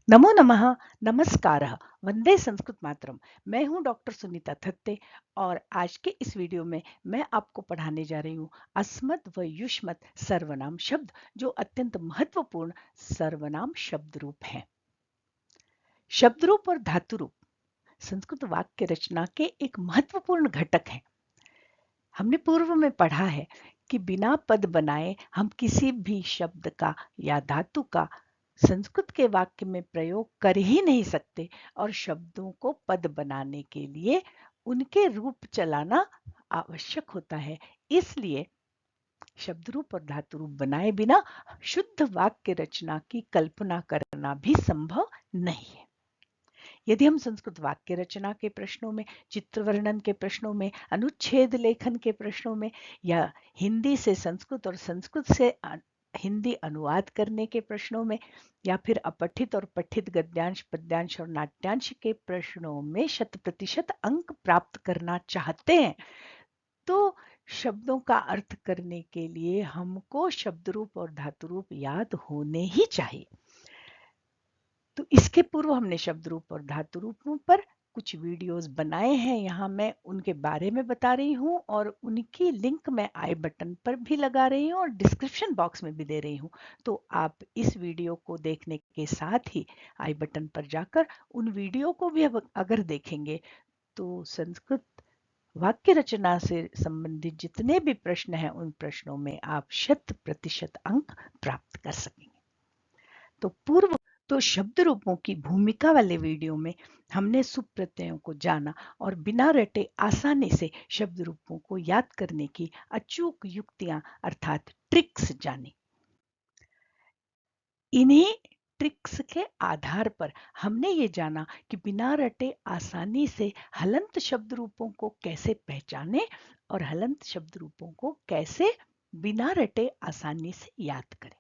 नमो नमः, नमस्कारः, वंदे संस्कृत मातरम। मैं हूं डॉक्टर सुनीता थत्ते और आज के इस वीडियो में मैं आपको पढ़ाने जा रही हूं अस्मत् व युष्मत् सर्वनाम शब्द जो अत्यंत महत्वपूर्ण सर्वनाम शब्द रूप हैं। शब्द रूप और धातु रूप संस्कृत वाक्य रचना के एक महत्वपूर्ण घटक हैं। हमने पूर्व में पढ़ा है कि बिना पद बनाए हम किसी भी शब्द का या धातु का संस्कृत के वाक्य में प्रयोग कर ही नहीं सकते और शब्दों को पद बनाने के लिए उनके रूप चलाना आवश्यक होता है। इसलिए शब्द रूप और धातु रूप बनाए बिना शुद्ध वाक्य रचना की कल्पना करना भी संभव नहीं है। यदि हम संस्कृत वाक्य रचना के प्रश्नों में, चित्र वर्णन के प्रश्नों में, अनुच्छेद लेखन के प्रश्नों में या हिंदी से संस्कृत और संस्कृत से हिंदी अनुवाद करने के प्रश्नों में या फिर अपठित और पठित गद्यांश, पद्यांश और नाट्यांश के प्रश्नों में 100% अंक प्राप्त करना चाहते हैं तो शब्दों का अर्थ करने के लिए हमको शब्द रूप और धातु रूप याद होने ही चाहिए। तो इसके पूर्व हमने शब्द रूप और धातु रूपों पर कुछ वीडियोस बनाए हैं। यहाँ मैं उनके बारे में बता रही हूँ और उनकी लिंक मैं आई बटन पर भी लगा रही हूँ और डिस्क्रिप्शन बॉक्स में भी दे रही हूँ। तो आप इस वीडियो को देखने के साथ ही आई बटन पर जाकर उन वीडियो को भी अगर देखेंगे तो संस्कृत वाक्य रचना से संबंधित जितने भी प्रश्न हैं उन प्रश्नों में आप 100% अंक प्राप्त कर सकेंगे। तो शब्द रूपों की भूमिका वाले वीडियो में हमने सुप्रत्ययों को जाना और बिना रटे आसानी से शब्द रूपों को याद करने की अचूक युक्तियां अर्थात ट्रिक्स जानी। इन्हीं ट्रिक्स के आधार पर हमने ये जाना कि बिना रटे आसानी से हलंत शब्द रूपों को कैसे पहचाने और हलंत शब्द रूपों को कैसे बिना रटे आसानी से याद करें।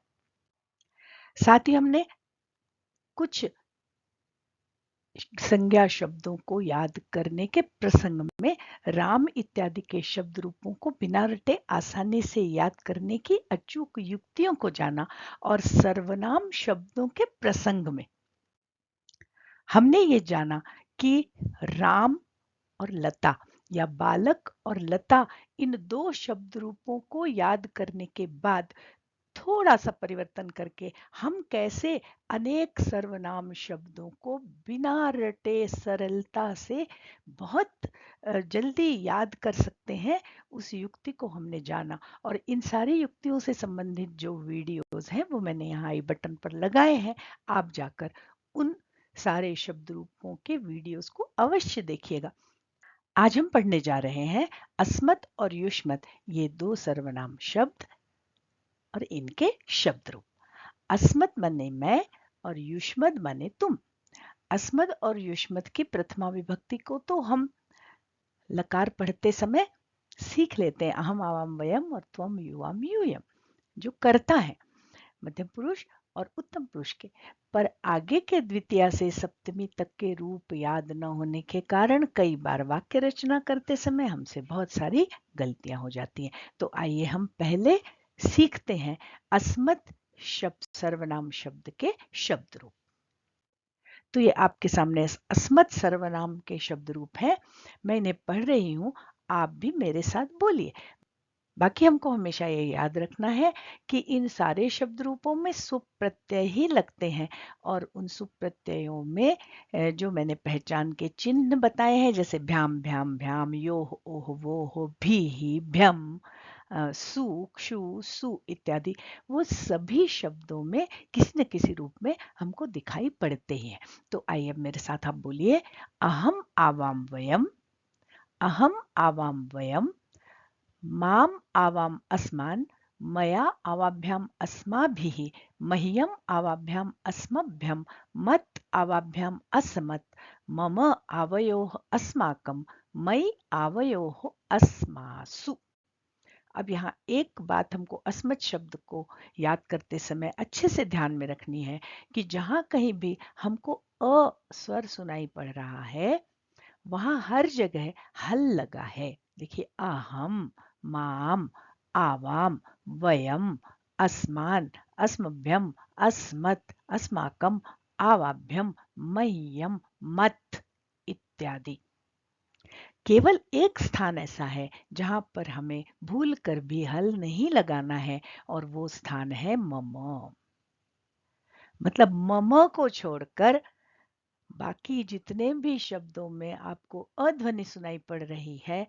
साथ ही हमने कुछ संज्ञा शब्दों को याद करने के प्रसंग में राम इत्यादि के शब्द रूपों को बिना रटे आसानी से याद करने की अचूक युक्तियों को जाना और सर्वनाम शब्दों के प्रसंग में हमने ये जाना कि राम और लता या बालक और लता इन दो शब्द रूपों को याद करने के बाद थोड़ा सा परिवर्तन करके हम कैसे अनेक सर्वनाम शब्दों को बिना रटे सरलता से बहुत जल्दी याद कर सकते हैं, उस युक्ति को हमने जाना। और इन सारी युक्तियों से संबंधित जो वीडियोस हैं वो मैंने यहाँ आई बटन पर लगाए हैं। आप जाकर उन सारे शब्द रूपों के वीडियोस को अवश्य देखिएगा। आज हम पढ़ने जा रहे हैं अस्मत् और युष्मत्, ये दो सर्वनाम शब्द और इनके शब्द रूप। अस्मत् माने मैं और युष्मत् माने तुम। अस्मत् और युष्मत् की प्रथमा विभक्ति को तो हम लकार पढ़ते समय सीख लेते हैं, अहम आवाम वयम और त्वम युवाम यूयम, जो करता है मध्यम पुरुष और उत्तम पुरुष के। पर आगे के द्वितीया से सप्तमी तक के रूप याद न होने के कारण कई बार वाक्य रचना करते समय हमसे बहुत सारी गलतियां हो जाती हैं। तो आइए हम पहले सीखते हैं अस्मत् शब्द सर्वनाम शब्द के शब्द रूप। तो ये आपके सामने अस्मत् सर्वनाम के शब्द रूप हैं। मैं इन्हें पढ़ रही हूं, आप भी मेरे साथ बोलिए। बाकी हमको हमेशा ये याद रखना है कि इन सारे शब्द रूपों में सुप प्रत्यय ही लगते हैं और उन सुप प्रत्ययों में जो मैंने पहचान के चिन्ह बताए हैं, जैसे भ्याम भ्याम भ्याम, यो ओह वो हो, भी ही, भ्यम, सु, क्षु, सु इत्यादि, वो सभी शब्दों में किसी न किसी रूप में हमको दिखाई पड़ते ही हैं। तो आइए अब मेरे साथ आप बोलिए, अहम आवाम वयम, अहम आवाम वयम, माम आवाम अस्मान, मया आवाभ्याम अस्माभिः, मह्यम आवाभ्याम अस्मभ्यम, मत आवाभ्याम असमत, मम आवयोः अस्माकं, मयि आवयोः अस्मासु। अब यहाँ एक बात हमको अस्मत् शब्द को याद करते समय अच्छे से ध्यान में रखनी है कि जहां कहीं भी हमको अ स्वर सुनाई पड़ रहा है वहां हर जगह हल लगा है। देखिए, अहम, माम, आवाम, वयम, अस्मान, अस्मभ्यम, अस्मत्, अस्माकम, आवाभ्यम, मह्यम, मत इत्यादि। केवल एक स्थान ऐसा है जहां पर हमें भूल कर भी हल नहीं लगाना है, और वो स्थान है मम। मतलब मम को छोड़कर बाकी जितने भी शब्दों में आपको अध्वनि सुनाई पड़ रही है,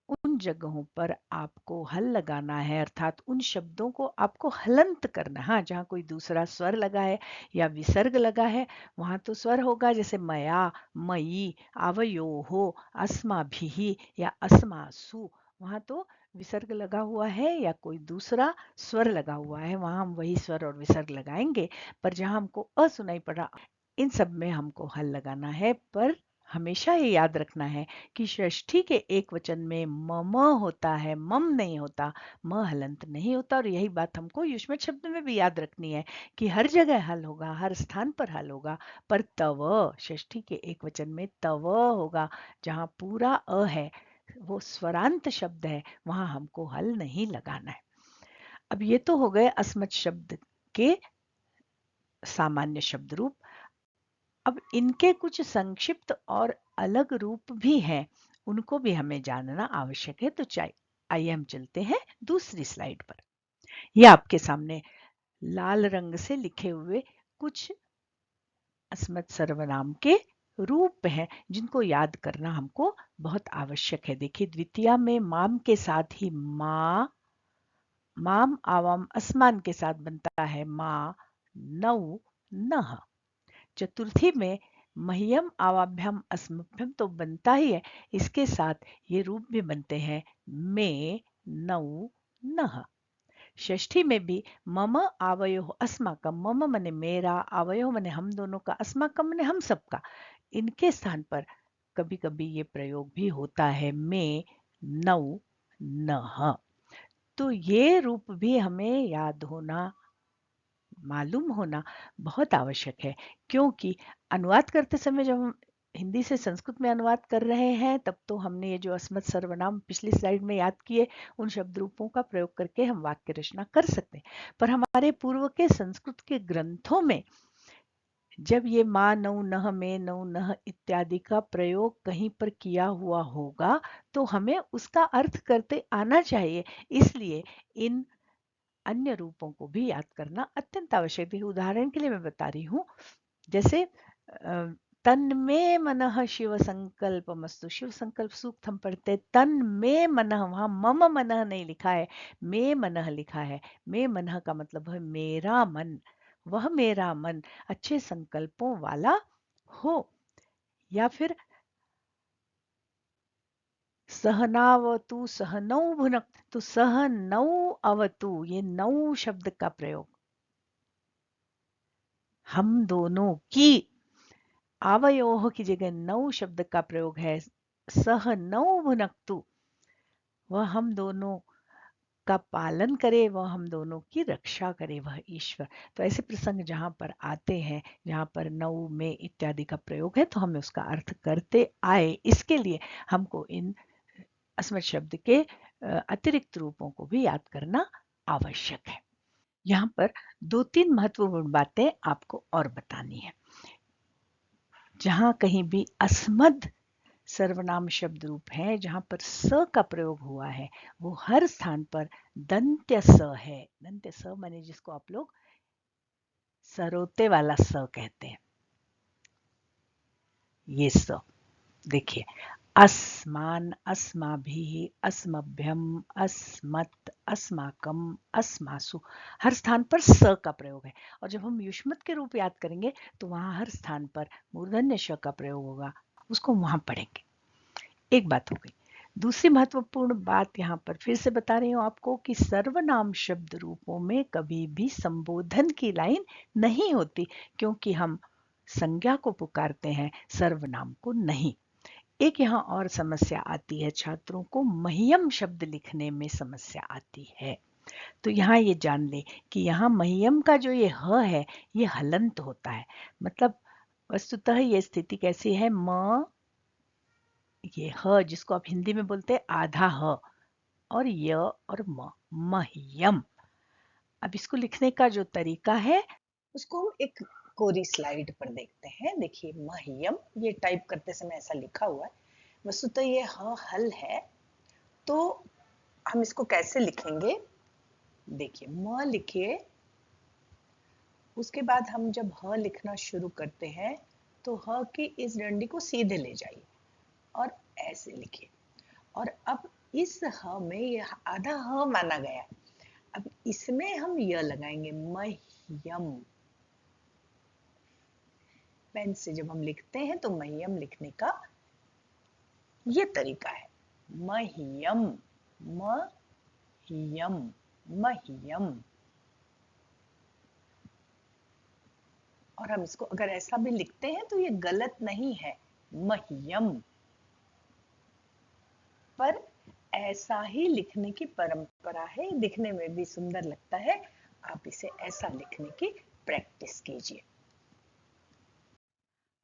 उन जगहों पर आपको हल लगाना है, अर्थात उन शब्दों को आपको हलंत करना। हाँ, जहाँ कोई दूसरा स्वर लगा है या विसर्ग लगा है, वहां तो स्वर होगा, जैसे मया, मई, आवयोहो, अस्माभिः या अस्मासु। वहां तो विसर्ग लगा हुआ है या कोई दूसरा स्वर लगा हुआ है, वहां हम वही स्वर और विसर्ग लगाएंगे। पर जहां हमको सुनाई पड़ा, इन सब में हमको हल लगाना है। पर हमेशा ये याद रखना है कि षष्ठी के एक वचन में मम होता है, मम नहीं होता, म हलंत नहीं होता। और यही बात हमको युष्मत शब्द में भी याद रखनी है कि हर जगह हल होगा, हर स्थान पर हल होगा, पर तव, षष्ठी के एक वचन में तव होगा। जहां पूरा है, वो स्वरांत शब्द है, वहां हमको हल नहीं लगाना है। अब ये तो हो गए अस्मत् शब्द के सामान्य शब्द रूप। अब इनके कुछ संक्षिप्त और अलग रूप भी हैं, उनको भी हमें जानना आवश्यक है। तो आइए हम चलते हैं दूसरी स्लाइड पर। यह आपके सामने लाल रंग से लिखे हुए कुछ अस्मत् सर्वनाम के रूप हैं, जिनको याद करना हमको बहुत आवश्यक है। देखिए, द्वितीया में माम के साथ ही माँ, माम आवाम अस्मान के साथ बनता है माँ, नौ, नह। चतुर्थी में मह्यम आवाभ्यम अस्मभ्यम तो बनता ही है, इसके साथ ये रूप भी बनते हैं मे, नौ, नह। षष्ठी में भी मम आवयो अस्माकम, मम मने मेरा, आवयो मने हम दोनों का, अस्माकम मने हम सबका। इनके स्थान पर कभी कभी ये प्रयोग भी होता है मे, नौ, नह। तो ये रूप भी हमें याद होना, मालूम होना बहुत आवश्यक है। क्योंकि अनुवाद करते समय जब हम हिंदी से संस्कृत में अनुवाद कर रहे हैं, तब तो हमने ये जो अस्मत् सर्वनाम पिछली स्लाइड में याद किए, उन शब्द रूपों का प्रयोग करके हम वाक्य रचना कर सकते हैं। पर हमारे पूर्व के संस्कृत के ग्रंथों में जब ये माँ, नौ, नह, में, नौ, नह इत्यादि का प्रयोग कहीं पर किया हुआ होगा, तो हमें उसका अर्थ करते आना चाहिए। इसलिए इन अन्य रूपों को भी याद करना अत्यंत आवश्यक है। उदाहरण के लिए मैं बता रही हूँ, जैसे तन्मे मनः शिव संकल्पमस्तु, शिव संकल्प सूक्त हम पढ़ते, तन में मनः, वहां मम मनः नहीं लिखा है, मे मनः लिखा है। मे मनः का मतलब है मेरा मन, वह मेरा मन अच्छे संकल्पों वाला हो। या फिर सहनावतु सहनौ भुनक, तो सहनौ अवतु, ये नौ शब्द का प्रयोग, हम दोनों की। आवयोह की जगह नौ शब्द का प्रयोग है, सह नौ भुनक्तु, वह हम दोनों का पालन करे, वह हम दोनों की रक्षा करे, वह ईश्वर। तो ऐसे प्रसंग जहां पर आते हैं, जहां पर नौ में इत्यादि का प्रयोग है, तो हमें उसका अर्थ करते आए, इसके लिए हमको इन अस्मत् शब्द के अतिरिक्त रूपों को भी याद करना आवश्यक है। यहाँ पर दो तीन महत्वपूर्ण बातें आपको और बतानी है। जहां कहीं भी अस्मद सर्वनाम शब्द रूप है, जहां पर स का प्रयोग हुआ है, वो हर स्थान पर दंत्य स है। दंत्य स माने जिसको आप लोग सरोते वाला स कहते हैं, ये स। देखिए, अस्मान, अस्माभिः, अस्मभ्यम, अस्मत्, अस्माकम, अस्मासु, हर स्थान पर स का प्रयोग है। और जब हम युष्मत के रूप याद करेंगे, तो वहां हर स्थान पर मूर्धन्य श का प्रयोग होगा, उसको वहां पढ़ेंगे। एक बात हो गई। दूसरी महत्वपूर्ण बात यहां पर फिर से बता रही हूं आपको कि सर्वनाम शब्द रूपों में कभी भी संबोधन की लाइन नहीं होती, क्योंकि हम संज्ञा को पुकारते हैं, सर्वनाम को नहीं। एक यहाँ और समस्या आती है, छात्रों को मह्यम शब्द लिखने में समस्या आती है। तो यहाँ ये जान ले कि यहाँ मह्यम का जो ये ह है, ये हलंत होता है। मतलब वस्तुतः ये स्थिति कैसी है, म, ये ह जिसको आप हिंदी में बोलते हैं आधा ह, और य और म, मह्यम। अब इसको लिखने का जो तरीका है, उसको एक कोरी स्लाइड पर देखते हैं। देखिए मह्यम, ये टाइप करते समय ऐसा लिखा हुआ है, वस्तुतः ये ह हल है। तो हम इसको कैसे लिखेंगे? देखिए म लिखिए, उसके बाद हम जब ह लिखना शुरू करते हैं तो ह की इस डंडी को सीधे ले जाइए और ऐसे लिखिए। और अब इस ह में ये आधा ह माना गया है, अब इसमें हम य लगाएंगे, मह्यम। पेन से जब हम लिखते हैं तो मह्यम लिखने का ये तरीका है, मह्यम, मह्यम, मह्यम। और हम इसको अगर ऐसा भी लिखते हैं तो ये गलत नहीं है, मह्यम, पर ऐसा ही लिखने की परंपरा है, दिखने में भी सुंदर लगता है। आप इसे ऐसा लिखने की प्रैक्टिस कीजिए।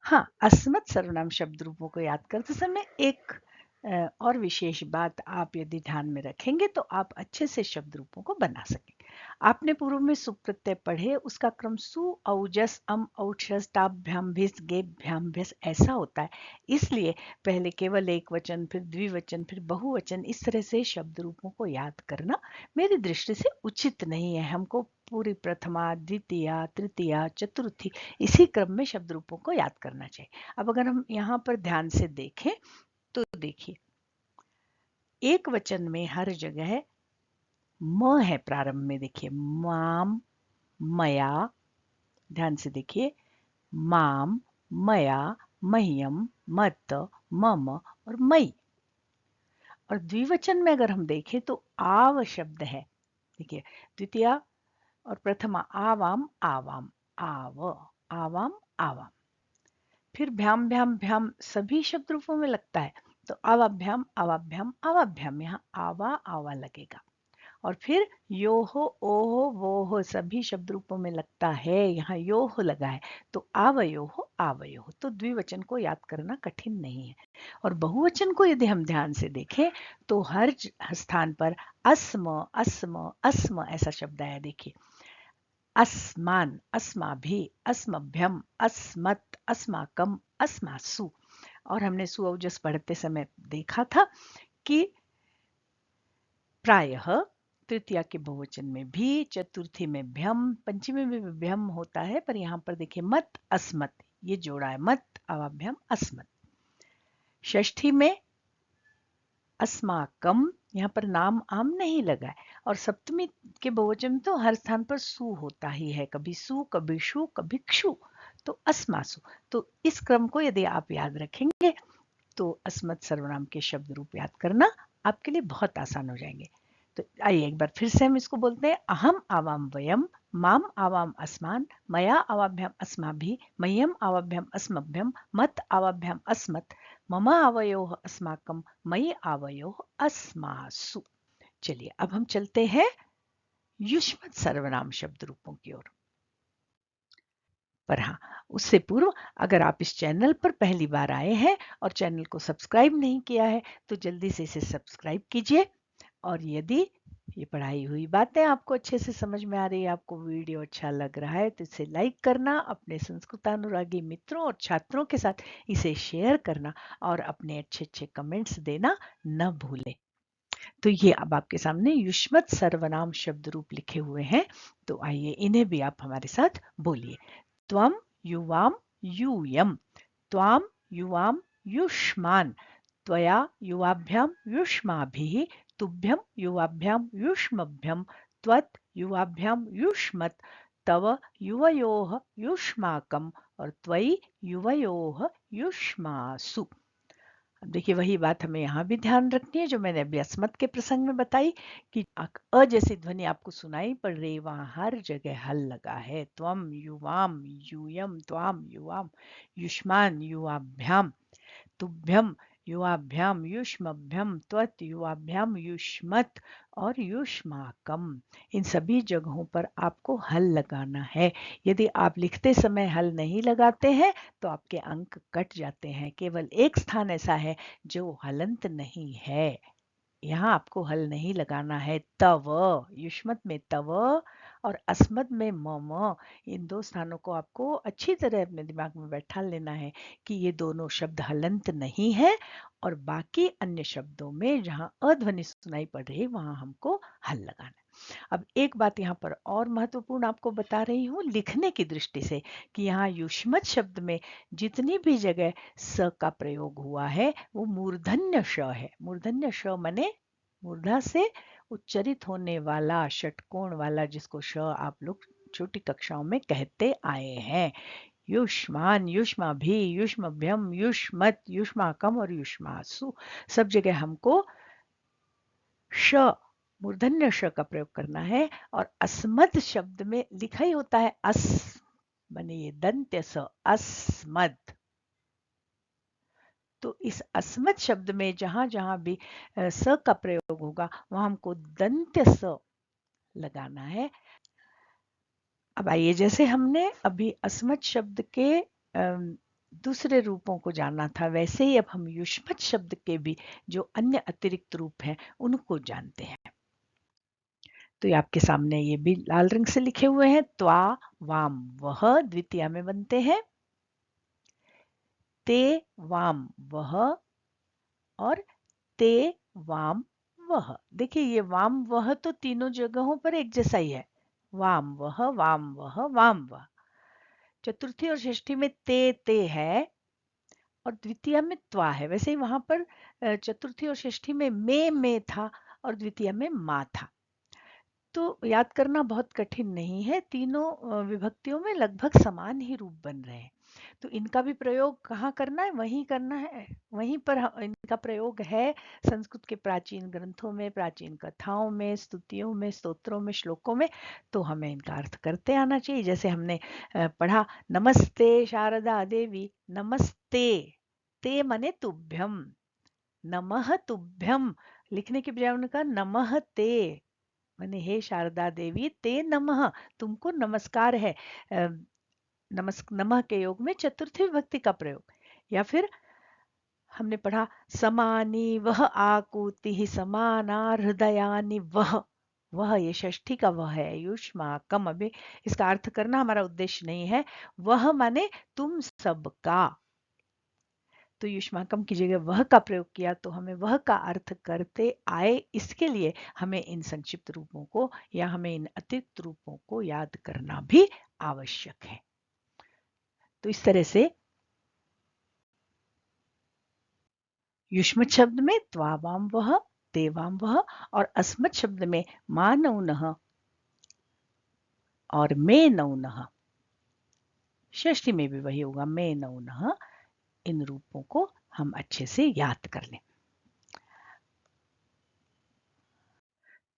हाँ, अस्मत् सर्वनाम शब्द रूपों को याद करते समय एक और विशेष बात आप यदि ध्यान में रखेंगे तो आप अच्छे से शब्द रूपों को बना सकेंगे। आपने पूर्व में सुप प्रत्यय पढ़े, उसका क्रम सु औजस अम औक्षस टाभ्याम भिस गेभ्याम भिस ऐसा होता है। इसलिए पहले केवल एक वचन, फिर द्विवचन, फिर बहुवचन, इस तरह से शब्द रूपों को याद करना मेरी दृष्टि से उचित नहीं है। हमको पूरी प्रथमा, द्वितीया, तृतीया, चतुर्थी इसी क्रम में शब्द रूपों को याद करना चाहिए। अब अगर हम यहाँ पर ध्यान से देखें तो देखिए एक वचन में हर जगह म है प्रारंभ में। देखिए माम, मया, ध्यान से देखिए, माम, मया, मह्यम, मत, मम और मई। और द्विवचन में अगर हम देखें तो आव शब्द है। देखिए द्वितीया और प्रथमा आवाम, आवाम, आव, आवाम, आवाम। फिर भ्याम भ्याम भ्याम सभी शब्द रूपों में लगता है, तो आवाभ्याम आवाभ्याम आवाभ्याम, यहाँ आवा आवा लगेगा। और फिर योहो ओहो वोहो सभी शब्द रूपों में लगता है, यहाँ योह लगा है, तो आवयोहो आवयोह। तो द्विवचन को याद करना कठिन नहीं है। और बहुवचन को यदि हम ध्यान से देखें तो हर स्थान पर अस्म अस्म अस्म ऐसा शब्द आया। देखिए अस्मान, अस्माभि, अस्मभ्यम, अस्मत्, अस्माकम, अस्मासु। और हमने सुअवजस पढ़ते समय देखा था कि प्रायः तृतीया के बहुवचन में भी, चतुर्थी में भ्यम, पंचमी में भी भ्यम होता है, पर यहाँ पर देखिए मत अस्मत, ये जोड़ा है, मत अवाभ्यम अस्मत। षष्ठी में अस्माकम, यहाँ पर नाम आम नहीं लगा है। और सप्तमी के बहुवचन तो हर स्थान पर सु होता ही है, कभी सु, कभी शु, कभी क्षु, तो अस्मासु। तो इस क्रम को यदि आप याद रखेंगे तो अस्मत् सर्वनाम के शब्द रूप याद करना आपके लिए बहुत आसान हो जाएंगे। तो आइए एक बार फिर से हम इसको बोलते हैं, अहम आवाम वयम, माम आवाम अस्मान, मया आवाभ्याम अस्माभि, मह्यम आवाभ्याम अस्मभ्यम, मत आवाभ्याम अस्मत्, मम आवयोः अस्माकम, मयि आवयोः अस्मासु। चलिए अब हम चलते हैं युष्मत् सर्वनाम शब्द रूपों की ओर। पर हाँ, उससे पूर्व अगर आप इस चैनल पर पहली बार आए हैं और चैनल को सब्सक्राइब नहीं किया है तो जल्दी से इसे सब्सक्राइब कीजिए। और यदि ये पढ़ाई हुई बातें आपको अच्छे से समझ में आ रही है, आपको वीडियो अच्छा लग रहा है, तो इसे लाइक करना, अपने संस्कृतानुरागी मित्रों और छात्रों के साथ इसे शेयर करना और अपने अच्छे अच्छे कमेंट्स देना न भूलें। तो ये अब आपके सामने युष्मत् सर्वनाम शब्द रूप लिखे हुए हैं, तो आइए इन्हें भी आप हमारे साथ बोलिए। त्वम युवाम यूयम, त्वाम युवाम युष्मान, त्वया युवाभ्याम युष्माभिः, तुभ्यं युवाभ्याम युष्मभ्यम, त्वत् युवाभ्याम युष्मत्, तव युवयोः युष्माकं और त्वयि युवयोः युष्मासु। अब देखिए वही बात हमें यहाँ भी ध्यान रखनी है जो मैंने अभी अस्मत् के प्रसंग में बताई कि अ जैसी ध्वनि आपको सुनाई पड़ रही, वहां हर जगह हल लगा है। त्वम युवाम यूयम, त्वाम युवाम युष्मान युवाभ्याम, तुभ्यम युवाभ्याम युष्मभ्यम, त्वत् युवाभ्याम युष्मत् और युष्माकम। इन सभी जगहों पर आपको हल लगाना है। यदि आप लिखते समय हल नहीं लगाते हैं तो आपके अंक कट जाते हैं। केवल एक स्थान ऐसा है जो हलंत नहीं है, यहाँ आपको हल नहीं लगाना है। तव, युष्मत में तव और अस्मद में म। इन दो स्थानों को आपको अच्छी तरह अपने दिमाग में बैठा लेना है कि ये दोनों शब्द हलंत नहीं है, और बाकी अन्य शब्दों में जहां अध्वनि सुनाई पड़ रही है वहां हमको हल लगाना है। अब एक बात यहाँ पर और महत्वपूर्ण आपको बता रही हूँ लिखने की दृष्टि से, कि यहाँ युष्मत शब्द में जितनी भी जगह स का प्रयोग हुआ है वो मूर्धन्य श है। मूर्धन्य श माने मूर्धा से उच्चरित होने वाला, षटकोण वाला, जिसको श आप लोग छोटी कक्षाओं में कहते आए हैं। युष्मान, युष्माभि, युष्मभ्यम, युष्मत, युष्माकम और युष्मासु, सब जगह हमको श, मूर्धन्य श का प्रयोग करना है। और अस्मद शब्द में लिखा ही होता है अस, माने ये दंत्य स, अस्मद। तो इस अस्मद शब्द में जहां जहां भी स का प्रयोग होगा वहां हमको दंत्य स लगाना है। अब आइए, जैसे हमने अभी अस्मद शब्द के दूसरे रूपों को जाना था, वैसे ही अब हम युष्मत शब्द के भी जो अन्य अतिरिक्त रूप हैं उनको जानते हैं। तो ये आपके सामने ये भी लाल रंग से लिखे हुए हैं। त्वा, वाम, वह द्वितीया में बनते हैं। ते, वाम, वह, और ते, वाम, वह। देखिए ये वाम वह तो तीनों जगहों पर एक जैसा ही है। वाम वह, वाम वह, वाम वह। चतुर्थी और षष्ठी में ते है, और द्वितीय में त्वा है। वैसे ही वहां पर चतुर्थी और षष्ठी में में था, और द्वितीय में मा था। तो याद करना बहुत कठिन नहीं है, तीनों विभक्तियों में लगभग समान ही रूप बन रहे हैं। तो इनका भी प्रयोग कहाँ करना है, वहीं करना है, वहीं पर इनका प्रयोग है संस्कृत के प्राचीन ग्रंथों में, प्राचीन कथाओं में, स्तुतियों में, स्तोत्रों में, श्लोकों में। तो हमें इनका अर्थ करते आना चाहिए। जैसे हमने पढ़ा, नमस्ते शारदा देवी, नमस्ते, ते मने तुभ्यम, नमः तुभ्यम, लिखने की बजाय उन्होंने कहा नमः ते, माने हे शारदा देवी, ते नमः, तुमको नमस्कार है। नमः के योग में चतुर्थी विभक्ति का प्रयोग। या फिर हमने पढ़ा, समानी वह आकुति समाना हृदयानि वह ये षष्ठी का वह है, युष्माकम। अभी इसका अर्थ करना हमारा उद्देश्य नहीं है। वह माने तुम सबका, तो युष्माकम की जगह वह का प्रयोग किया, तो हमें वह का अर्थ करते आए, इसके लिए हमें इन संक्षिप्त रूपों को या हमें इन अतिरिक्त रूपों को याद करना भी आवश्यक है। तो इस तरह से युष्मत शब्द में त्वावाम वह, देवाम वह, और अस्मत् शब्द में मानौनः और मे नौनः। षष्ठी में भी वही होगा, मे नौनः। इन रूपों को हम अच्छे से याद कर लें।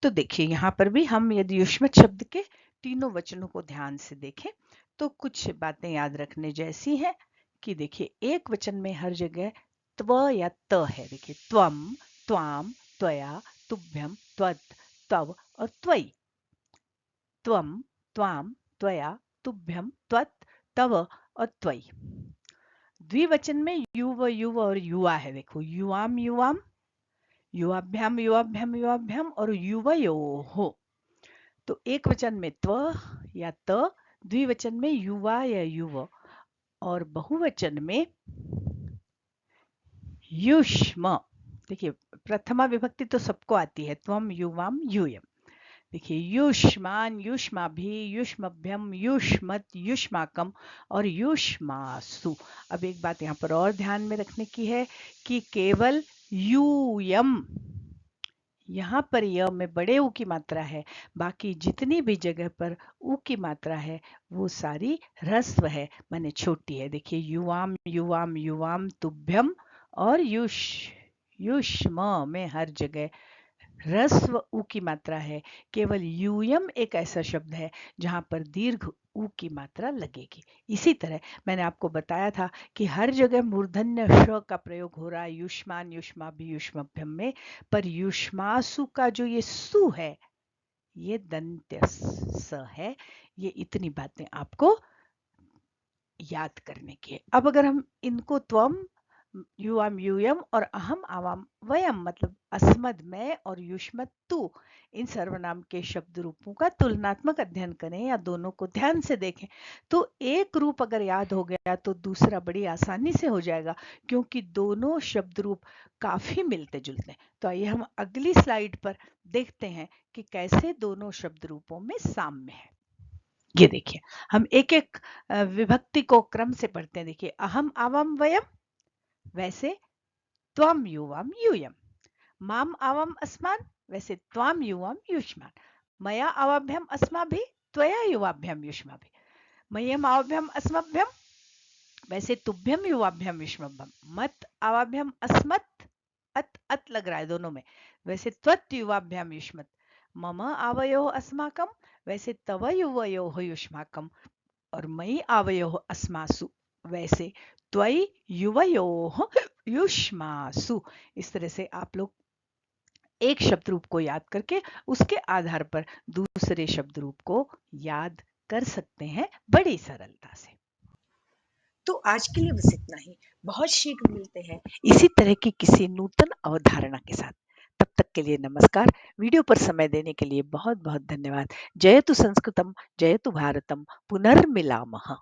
तो देखिए यहां पर भी हम यदि युष्मत शब्द के तीनों वचनों को ध्यान से देखें तो कुछ बातें याद रखने जैसी है। कि देखिए एक वचन में हर जगह त्व या त है। देखिए त्वम, त्वाम, त्वया, तुभ्यम, त्वत, तव और त्वयि। त्वम, त्वाम, त्वया, तुभ्यम, त्वत, तव और त्वयि। द्विवचन में युव, युव और युवा है। देखो युवाम, युवाम, युवाभ्याम, युवाभ्याम, युवाभ्याम और युवयोः। तो एक वचन में त्व या त, द्विवचन में युवा या युव, और बहुवचन में युष्म। देखिए प्रथमा विभक्ति तो सबको आती है, त्वम, युवाम, यूयम। देखिए युष्मान, युष्माभि, युष्मभ्यम, युष्मत, युष्माकम और युष्मासु। अब एक बात यहाँ पर और ध्यान में रखने की है कि केवल यूयम, यहाँ पर य में बड़े ऊ की मात्रा है, बाकी जितनी भी जगह पर ऊ की मात्रा है वो सारी ह्रस्व है, माने छोटी है। देखिए युवाम, युवाम, युवाम, तुभ्यम और युष्म में हर जगह ह्रस्व ऊ की मात्रा है। केवल यूयम एक ऐसा शब्द है जहां पर दीर्घ ऊ की मात्रा लगेगी। इसी तरह मैंने आपको बताया था कि हर जगह मूर्धन्य श का प्रयोग हो रहा है युष्मान, युष्माभि, युष्मभ्यम में, पर युष्मासु का जो ये सु है ये दंत्य स है। ये इतनी बातें आपको याद करने की है। अब अगर हम इनको त्वम, युवाम यूयम और अहम आवाम वयम, मतलब अस्मद मैं और युष्मत तू, इन सर्वनाम के शब्द रूपों का तुलनात्मक अध्ययन करें या दोनों को ध्यान से देखें। तो एक रूप अगर याद हो गया तो दूसरा बड़ी आसानी से हो जाएगा, क्योंकि दोनों शब्द रूप काफी मिलते जुलते हैं। तो आइए हम अगली स्लाइड पर देखते हैं कि कैसे दोनों शब्द रूपों में साम्य है। ये देखिए, हम एक एक विभक्ति को क्रम से पढ़ते हैं। देखिए, अहम आवाम वयम, वैसे त्वम युवाम यूयम। माम आवाम अस्मान, वैसे त्वाम युवाम युष्मान। मया आवाभ्यम अस्माभिः, त्वया युवाभ्यम युष्माभिः। मह्यम आवाभ्यम अस्मभ्यम, वैसे तुभ्यम युवाभ्यम युष्मभ्यम। मत आवाभ्यम अस्मत्, अत अत लग रहा है दोनों में, वैसे त्वत युवाभ्यम युष्मत। मम आवयोः अस्माकं, वैसे तव युवयोः युष्माकं। और मयि आवयोः अस्मासु, वैसे त्वयि युवयोः युष्मासु। इस तरह से आप लोग एक शब्द रूप को याद करके उसके आधार पर दूसरे शब्द रूप को याद कर सकते हैं बड़ी सरलता से। तो आज के लिए बस इतना ही। बहुत शीघ्र मिलते हैं इसी तरह की किसी नूतन अवधारणा के साथ। तब तक के लिए नमस्कार। वीडियो पर समय देने के लिए बहुत बहुत धन्यवाद। जयतु संस्कृतम, जयतु भारतम, पुनर्मिलामः।